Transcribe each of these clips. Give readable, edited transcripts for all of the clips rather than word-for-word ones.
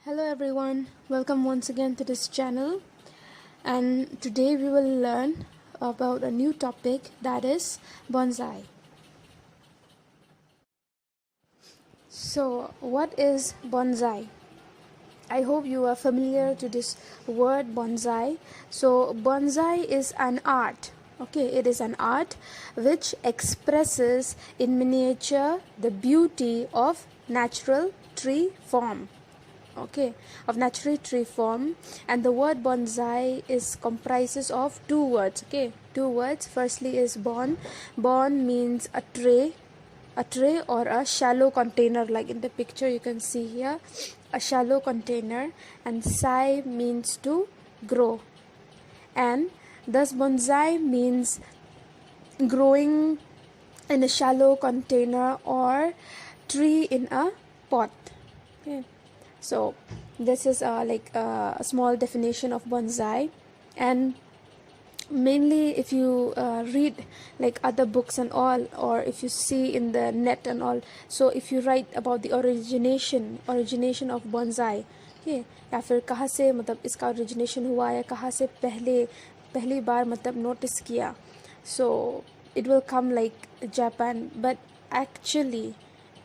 Hello everyone, welcome once again to this channel, and today we will learn about a new topic, that is bonsai. So what is bonsai? I hope you are familiar to this word bonsai. So bonsai is an art. Okay, it is an art which expresses in miniature the beauty of natural tree form. Okay, of natural tree form. And the word bonsai is comprises of two words. Okay, two words. Firstly is bon means a tray or a shallow container, like in the picture you can see here, a shallow container. And sai means to grow, and thus bonsai means growing in a shallow container or tree in a pot. Okay, so this is a small definition of bonsai. And mainly if you read like other books and all, or if you see in the net and all, so if you write about the origination of bonsai, okay, या फिर कहाँ से मतलब इसका origination हुआ या कहाँ से पहली बार मतलब नोटिस किया, so it will come like Japan, but actually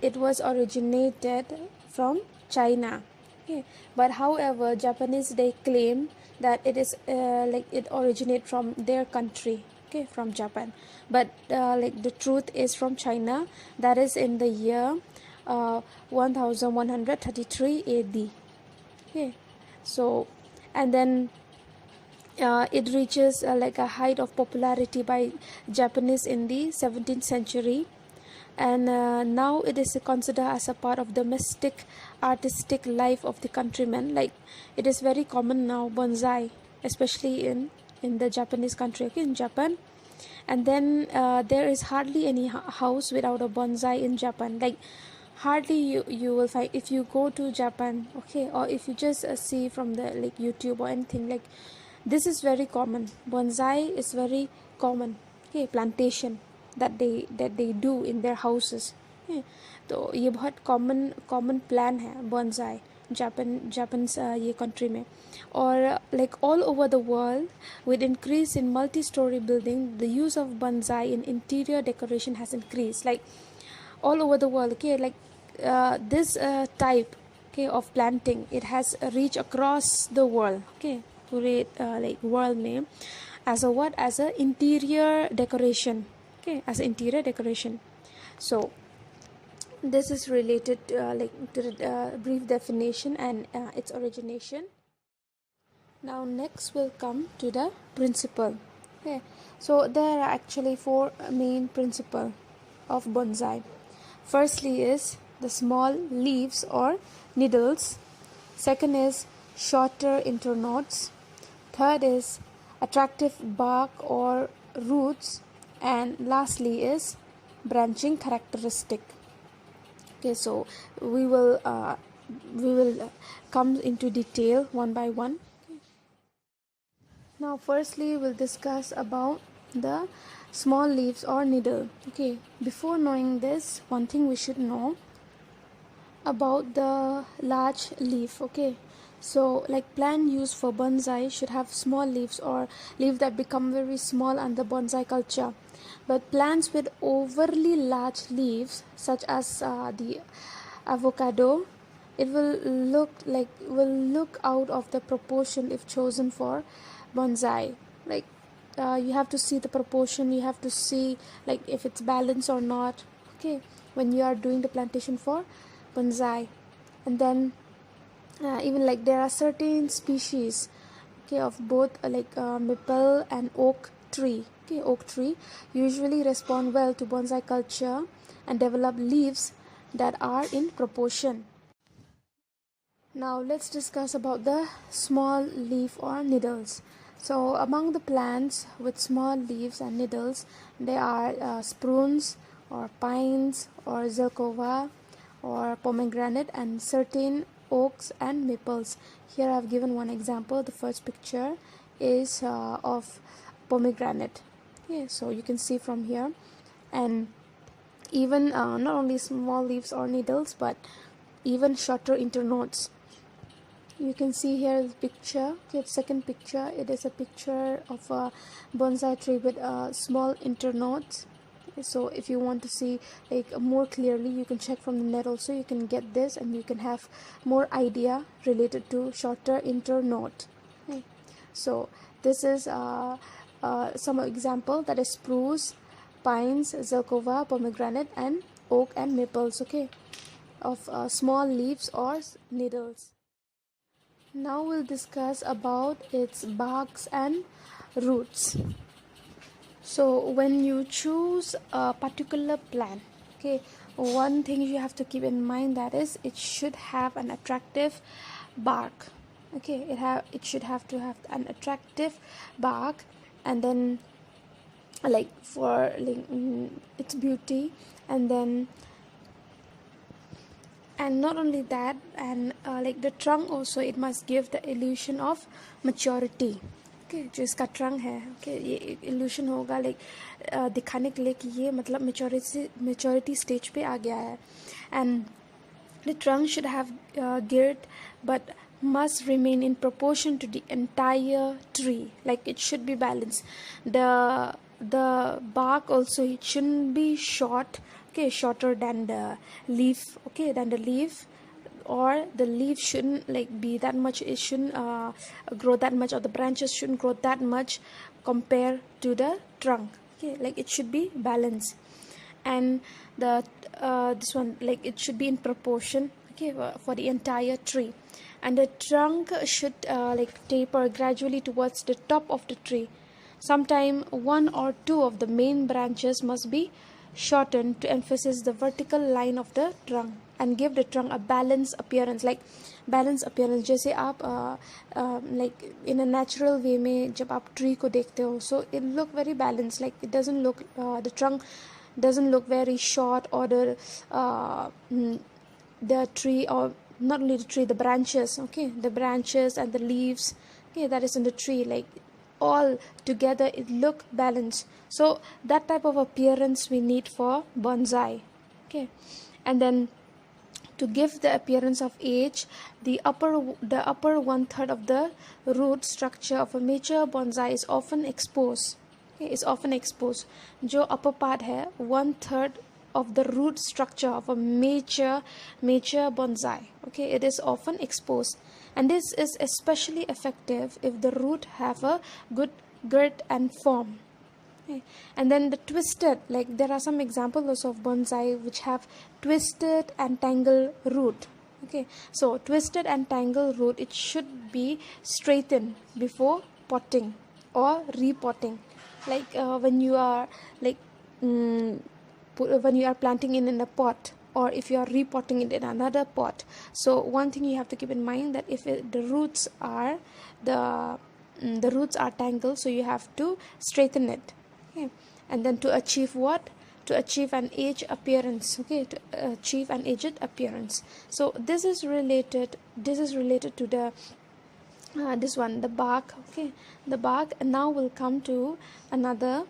it was originated from China. Okay. But however, Japanese, they claim that it is like it originated from their country, okay, from Japan. But like the truth is from China. That is in the year 1133 AD. Okay, so and then it reaches like a height of popularity by Japanese in the 17th century. And now it is considered as a part of domestic artistic life of the countrymen. Like it is very common now, bonsai, especially in the Japanese country, okay, in Japan. And then there is hardly any house without a bonsai in Japan. Like hardly you will find, if you go to Japan, okay, or if you just see from the like YouTube or anything, like this is very common. Bonsai is very common. Okay, plantation that they do in their houses. Okay, तो ये बहुत common plan है bonsai Japan's ये country में. Or like all over the world, with increase in multi-story building, the use of bonsai in interior decoration has increased. Like all over the world, okay, like this type, okay, of planting, it has reached across the world, okay, पूरे like world में, as a what, as a interior decoration, okay, as interior decoration. So this is related like to the brief definition and its origination. Now next will come to the principle. Okay, so there are actually four main principles of bonsai. Firstly is the small leaves or needles. Second is shorter internodes. Third is attractive bark or roots. And lastly is branching characteristic. Okay, so we will come into detail one by one. Okay. Now firstly we'll discuss about the small leaves or needle. Okay, before knowing this, one thing we should know about the large leaf. Okay, so like plant used for bonsai should have small leaves or leaves that become very small under bonsai culture. But plants with overly large leaves, such as the avocado, it will look out of the proportion if chosen for bonsai. Like you have to see the proportion, you have to see like if it's balanced or not, okay, when you are doing the plantation for bonsai. And then even like there are certain species, okay, of both maple and oak tree. Okay, oak tree usually respond well to bonsai culture and develop leaves that are in proportion. Now let's discuss about the small leaf or needles. So among the plants with small leaves and needles, there are spruce or pines or zelkova or pomegranate and certain oaks and maples. Here I've given one example. The first picture is of pomegranate. Okay, so you can see from here. And even not only small leaves or needles, but even shorter internodes. you can see here the picture. Okay, second picture, it is a picture of a bonsai tree with small internodes. So if you want to see like more clearly, you can check from the net also. You can get this and you can have more idea related to shorter internode. Okay. So this is some example, that is spruce, pines, zelkova, pomegranate, and oak and maples. Okay, of small leaves or needles. Now we'll discuss about its barks and roots. So when you choose a particular plant, okay, one thing you have to keep in mind, that is it should have an attractive bark. Okay, it should have to have an attractive bark, and then like for like its beauty, and then and not only that, and like the trunk also, it must give the illusion of maturity. Okay, जो इसका trunk है, okay, ये illusion होगा like दिखाने के लिए कि ये मतलब maturity stage पे आ गया है. And the trunk should have girth, but must remain in proportion to the entire tree. Like it should be balanced. The bark also, it shouldn't be short. Okay, shorter than the leaf. Okay, than the leaf, or the leaf shouldn't like be that much. It shouldn't grow that much, or the branches shouldn't grow that much compared to the trunk. Okay, like it should be balanced. And the this one, like it should be in proportion, okay, for the entire tree. And the trunk should like taper gradually towards the top of the tree. Sometime one or two of the main branches must be shortened to emphasize the vertical line of the trunk and give the trunk a balanced appearance. Like balanced appearance, जैसे आप like in a natural way में जब आप tree को देखते हो, so it look very balanced. Like it doesn't look the trunk doesn't look very short, or the tree, or not only the tree, the branches, okay, the branches and the leaves, okay, that is in the tree, like all together it look balanced. So that type of appearance we need for bonsai. Okay, and then to give the appearance of age, the upper 1/3 of the root structure of a mature bonsai is often exposed. Okay, is often exposed. जो upper part है, 1/3 of the root structure of a mature bonsai, okay, it is often exposed. And this is especially effective if the root have a good girth and form. Okay. And then the twisted, like there are some examples of bonsai which have twisted and tangled root. Okay, so twisted and tangled root, it should be straightened before potting or repotting. Like when you are like when you are planting it in a pot, or if you are repotting it in another pot. So one thing you have to keep in mind, that if the roots are tangled, so you have to straighten it. Okay, and then to achieve what? To achieve an aged appearance. Okay, to achieve an aged appearance. So this is related to the this one, the bark. Okay, the bark. And now we'll come to another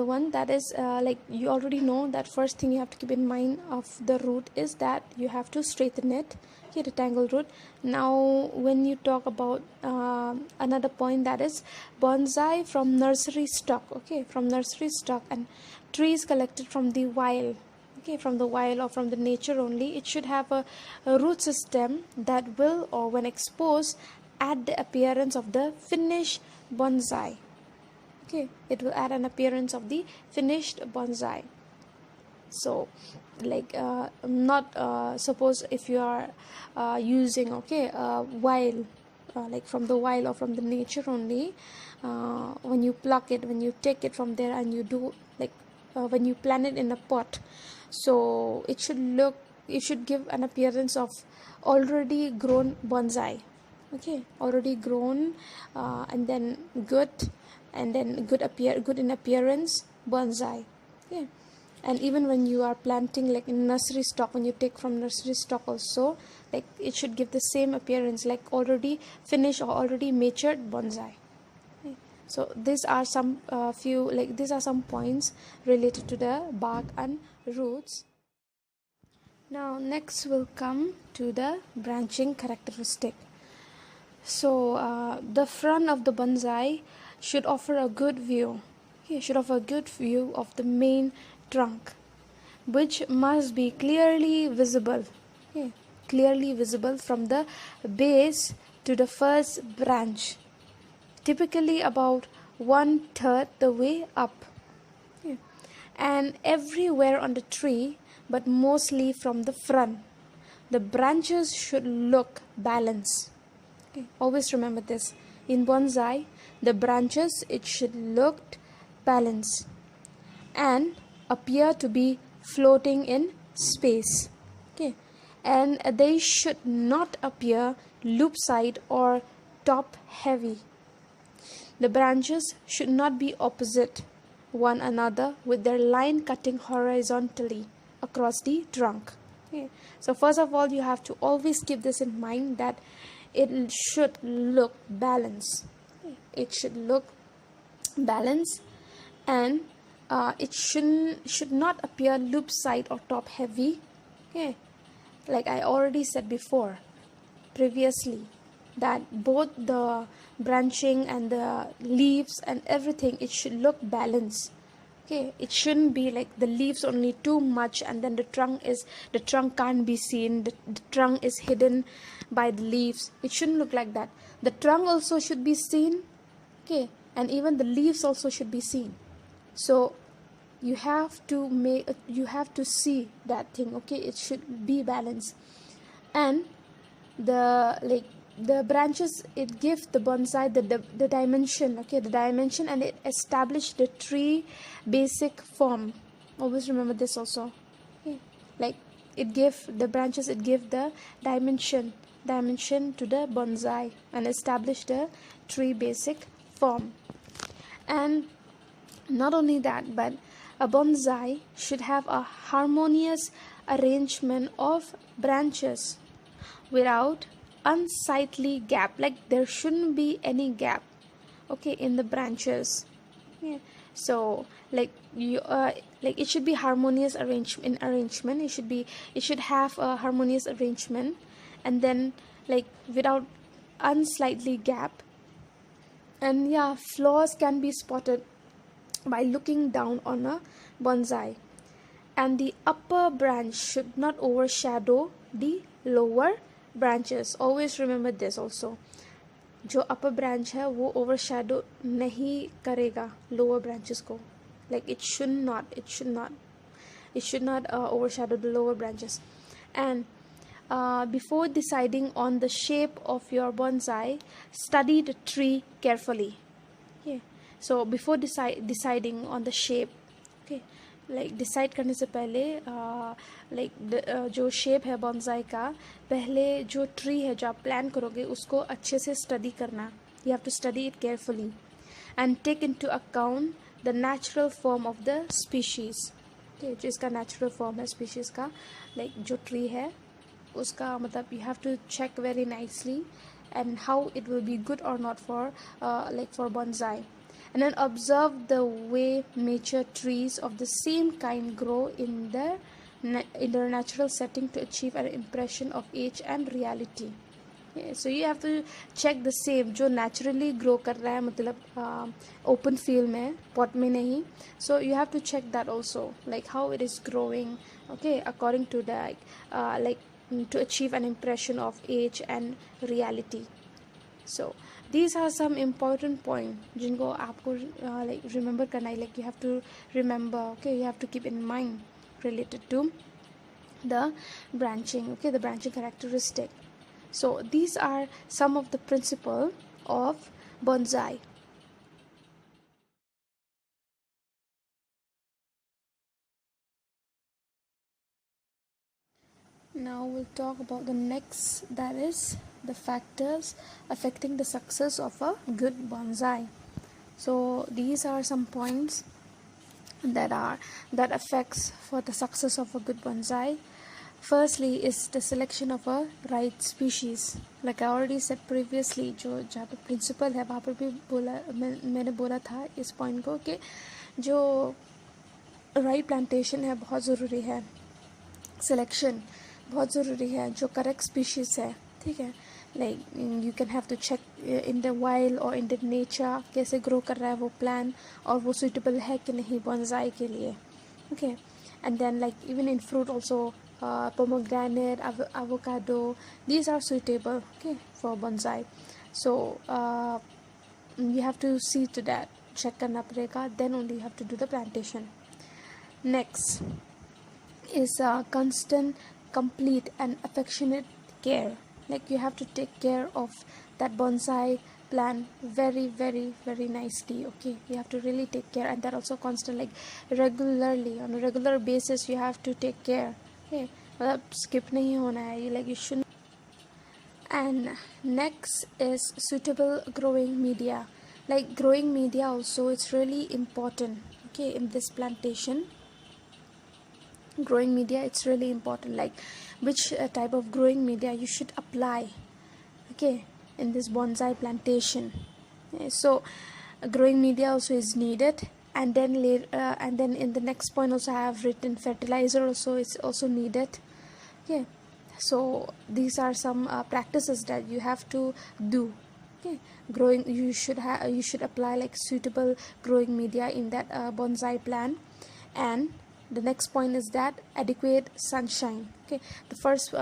one, that is like you already know that first thing you have to keep in mind of the root is that you have to straighten it. Okay, the tangled root. Now when you talk about another point, that is bonsai from nursery stock. Okay, from nursery stock and trees collected from the wild. Okay, from the wild or from the nature only, it should have a root system that will, or when exposed, add the appearance of the finished bonsai. Okay, it will add an appearance of the finished bonsai. So like not suppose if you are using, okay, wild, like from the wild or from the nature only, when you pluck it, when you take it from there and you do like when you plant it in a pot, so it should give an appearance of already grown bonsai. Okay, already grown and then good, and then good in appearance bonsai. Okay, and even when you are planting like in nursery stock, when you take from nursery stock also, like it should give the same appearance like already finished or already matured bonsai. Okay. So these are some these are some points related to the bark and roots. Now next will come to the branching characteristic. So the front of the bonsai should offer a good view. Okay, should offer a good view of the main trunk, which must be clearly visible. Okay, clearly visible from the base to the first branch, typically about 1/3 the way up. Okay. And everywhere on the tree, but mostly from the front, the branches should look balanced. Okay, always remember this. In bonsai, the branches, it should look balanced and appear to be floating in space. Okay, and they should not appear loop side or top heavy. The branches should not be opposite one another with their line cutting horizontally across the trunk. Okay. So first of all, you have to always keep this in mind, that it should look balanced. It should look balanced, and it should not appear loop side or top heavy. Okay, like I already said before previously, that both the branching and the leaves and everything, it should look balanced. Okay, it shouldn't be like the leaves only too much, and then the trunk can't be seen, the trunk is hidden by the leaves. It shouldn't look like that. The trunk also should be seen. Okay, and even the leaves also should be seen. So you have to see that thing. Okay, it should be balanced. And the branches, it gives the bonsai the dimension. Okay, the dimension, and it establish the tree basic form. Always remember this also. Okay, like it give the branches, it give the dimension to the bonsai and establish the tree basic form. And not only that, but a bonsai should have a harmonious arrangement of branches without unsightly gap. Like there shouldn't be any gap, okay, in the branches. Yeah. So like it should be harmonious arrangement. It should have a harmonious arrangement, and then like without unsightly gap. And yeah, flaws can be spotted by looking down on a bonsai. And the upper branch should not overshadow the lower branches. Always remember this also. जो upper branch है वो overshadow नहीं करेगा lower branches को. Like it should not overshadow the lower branches. And before deciding on the shape of your bonsai, study the tree carefully. Okay, so before deciding on the shape, okay, like decide करने से पहले जो shape है bonsai का, पहले जो tree है जो आप plan करोगे उसको अच्छे से study करना. You have to study it carefully and take into account the natural form of the species. Okay, जो इसका natural form है species का, like जो tree है उसका मतलब you have to check very nicely and how it will be good or not for for bonsai. And then observe the way mature trees of the same kind grow in their natural setting to achieve an impression of age and reality. Yeah, so you have to check the same जो naturally grow कर रहा है, मतलब open field में, pot में नहीं. So you have to check that also, like how it is growing, okay, according to the to achieve an impression of age and reality. So these are some important points जिनको आपको remember करना है. Like you have to remember, okay, you have to keep in mind related to the branching, okay, the branching characteristic. So these are some of the principles of bonsai. Now we'll talk about the next, that is the factors affecting the success of a good bonsai. So these are some points that affects for the success of a good bonsai. Firstly is the selection of a right species. Like I already said previously, जो जहाँ पे principle है वहाँ पर भी मैंने बोला था इस point को कि जो right plantation है बहुत ज़रूरी है, selection बहुत ज़रूरी है, जो करेक्ट स्पीशीज़ है, ठीक है. like you can have to check in the wild or in the nature कैसे grow कर रहा है वो plant और वो suitable है कि नहीं bonsai के लिए. Okay, and then like even in fruit also, pomegranate, avocado, these are suitable, okay, for bonsai. So you have to see to that, check करना पड़ेगा, then only you have to do the plantation. Next is constant, complete and affectionate care. Like you have to take care of that bonsai plant very very very nicely. Okay, you have to really take care, and that also constant, like regularly, on a regular basis you have to take care. Okay, मतलब skip नहीं होना है, like you shouldn't. And next is suitable growing media. Like growing media also, it's really important, okay, in this plantation. Growing media, it's really important, like which type of growing media you should apply, okay, in this bonsai plantation. So growing media also is needed, and then later and then in the next point also I have written fertilizer also, it's also needed. Okay, so these are some practices that you have to do. Okay, growing, you should apply like suitable growing media in that bonsai plant. And the next point is that adequate sunshine. Okay, the first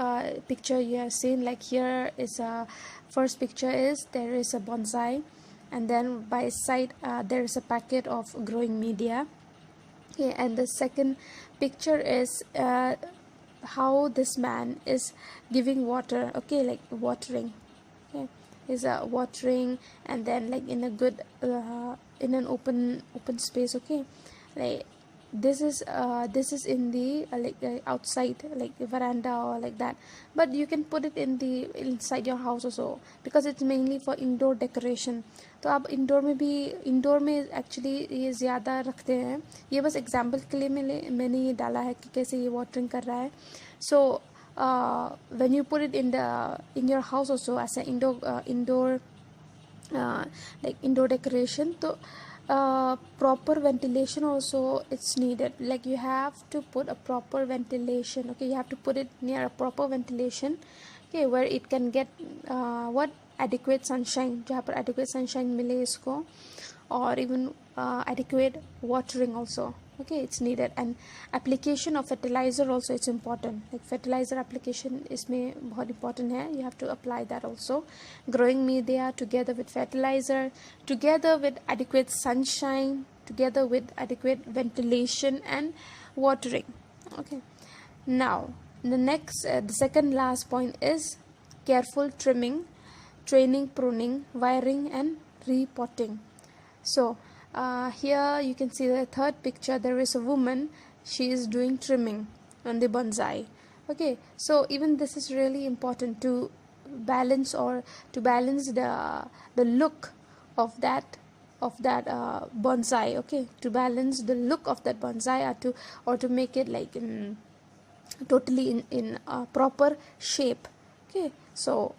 picture you have seen, like here is a first picture is there is a bonsai, and then by side there is a packet of growing media. Okay, and the second picture is how this man is giving water, okay, like watering. Okay, is watering, and then like in a good in an open space. Okay, like this is in the like outside, like veranda or like that, but you can put it in the inside your house also, because it's mainly for indoor decoration. तो आप indoor में भी, indoor में actually ये ज़्यादा रखते हैं. ये बस एग्जांपल के लिए मैंने ये डाला है कि कैसे ये वाटरिंग कर रहा है. सो when you put it in your house also as an indoor like indoor decoration, so proper ventilation also it's needed. Like you have to put a proper ventilation. Okay, you have to put it near a proper ventilation, okay, where it can get what adequate sunshine, जहाँ पर adequate sunshine मिले इसको, or even adequate watering also. Okay, it's needed. And application of fertilizer also, it's important. Like fertilizer application इसमें बहुत important है, you have to apply that also. Growing media together with fertilizer, together with adequate sunshine, together with adequate ventilation and watering. Okay, now the next the second last point is careful trimming, training, pruning, wiring and repotting. So here you can see the third picture, there is a woman, she is doing trimming on the bonsai. Okay, so even this is really important to balance, or to balance the look of that bonsai. Okay, to balance the look of that bonsai, or to make it like totally in proper shape. Okay, so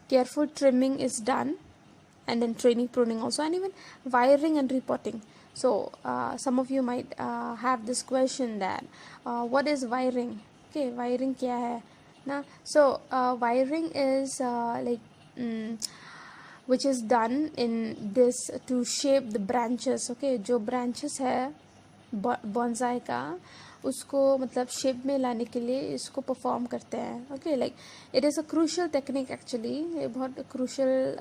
careful trimming is done, and then training, pruning also, and even wiring and repotting. So some of you might have this question that what is wiring? Okay, wiring क्या है ना? So wiring is like which is done in this to shape the branches. Okay, जो branches है bonsai का, उसको मतलब shape में लाने के लिए इसको परफॉर्म करते हैं. Okay, like it is a crucial technique actually, ये बहुत क्रूशल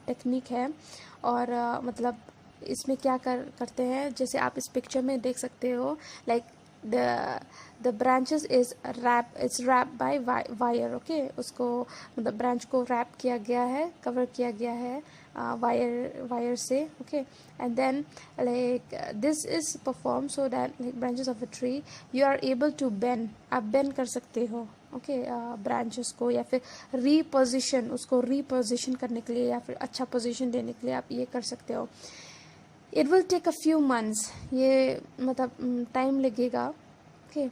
टेक्निक है. और मतलब इसमें क्या करते हैं, जैसे आप इस पिक्चर में देख सकते हो, like the branches is wrap by wire. Okay, उसको मतलब ब्रांच को रैप किया गया है, कवर किया गया है वायर से. Okay, and then like this is perform so that like branches of a tree you are able to bend, आप बेंड कर सकते हो. ओके, ब्रांचेस को, या फिर उसको रीपोजिशन करने के लिए, या फिर अच्छा पोजीशन देने के लिए आप ये कर सकते हो. It will take a few months, ये मतलब टाइम लगेगा. ओके,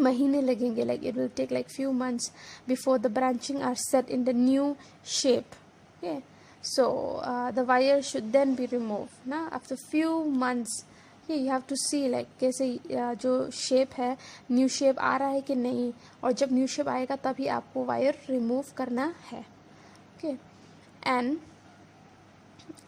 महीने लगेंगे. Like it will take like few months before the branching are set in the new shape. Okay, so the wire should then be remove ना after few months. You have to see like कैसे जो shape है, new shape आ रहा है कि नहीं, और जब न्यू शेप आएगा तभी आपको वायर रिमूव करना है. Okay, and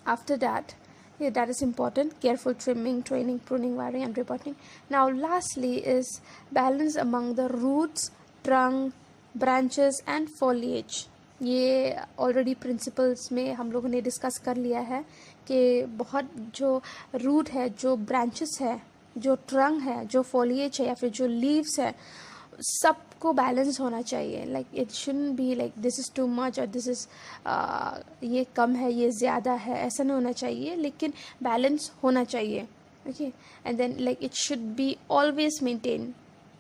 after that, yeah, that is important, careful trimming, training, pruning, wiring and repotting. Now lastly is balance among the roots, trunk, branches and foliage. ये ऑलरेडी प्रिंसिपल्स में हम लोगों ने डिस्कस कर लिया है कि बहुत जो रूट है, जो ब्रांचेस है, जो ट्रंक है, जो फॉलिएज है या फिर जो लीव्स है, सबको बैलेंस होना चाहिए. Like it shouldn't be like this is too much और दिस इज़ ये कम है, ये ज़्यादा है, ऐसा नहीं होना चाहिए, लेकिन बैलेंस होना चाहिए. Okay, and then like it should be always maintain.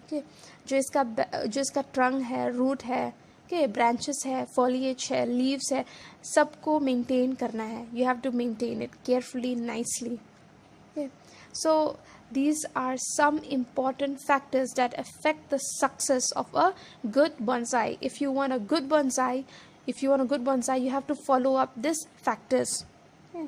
Okay, जो इसका ट्रंक है, रूट है, ओके, ब्रांचेस है, फॉलिएज है, लीव्स है, सबको मेंटेन करना है. You have to maintain it carefully, nicely. Okay. So these are some important factors that affect the success of a good bonsai. If you want a good bonsai, you have to follow up these factors. Okay.